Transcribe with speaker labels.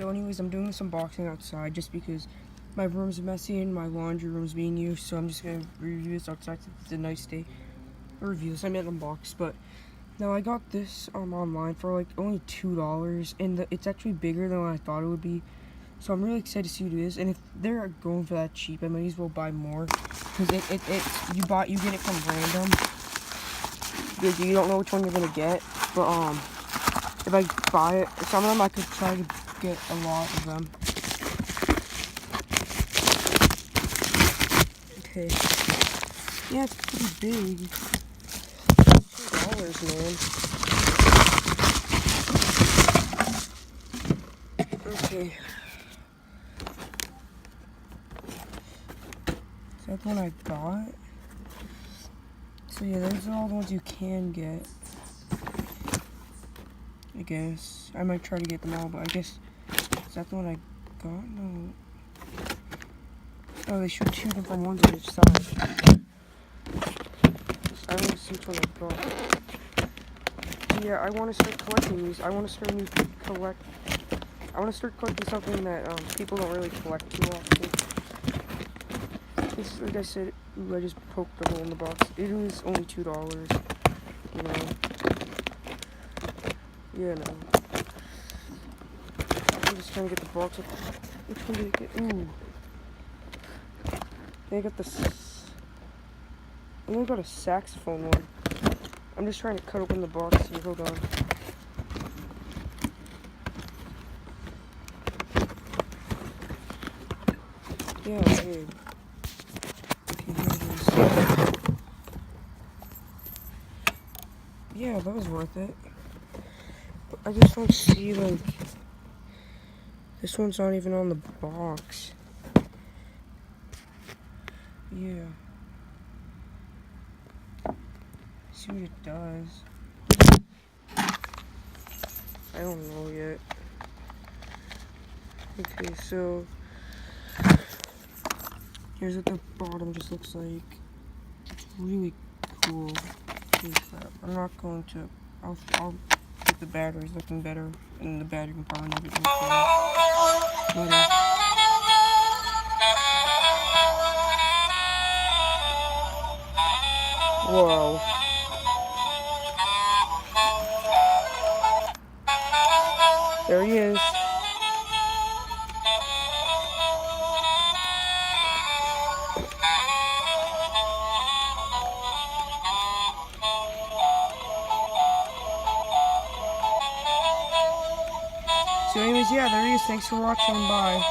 Speaker 1: So anyways, I'm doing this unboxing outside just because my room's messy and my laundry room's being used, so I'm just gonna review this outside since it's a nice day. Review this, I meant unbox, but now I got this online for like only $2, and it's actually bigger than what I thought it would be. So I'm really excited to see what it is, and if they're going for that cheap, I might as well buy more, because you get it from random. You don't know which one you're gonna get, but if I buy it, some of them I could try to get a lot of them. Okay. Yeah, it's pretty big. $2, man. Okay. Is that the one I got? So yeah, those are all the ones you can get. I guess. I might try to get them all, but I guess... Is that the one I got? No. Oh, they shoot 2 different ones on each side. I want to see which one I got. So yeah, I want to start collecting these. I want to start collecting something that people don't really collect too often. This, like I said, ooh, I just poked a hole in the box. It was only $2, you know. Yeah, no. I'm just trying to get the box up. Which one did I get? Ooh. I got this. I only got a saxophone one. I'm just trying to cut open the box here. Hold on. Yeah, okay. Okay, here it is. Yeah, that was worth it. But I just want to see, like, this one's not even on the box. Yeah. See what it does. I don't know yet. Okay, so here's what the bottom just looks like. It's really cool. Holy crap. I'm not going to. I'll get the batteries looking better in the battery compartment. Everything. Whoa. There he is. So anyways, yeah, there he is. Thanks for watching. Bye.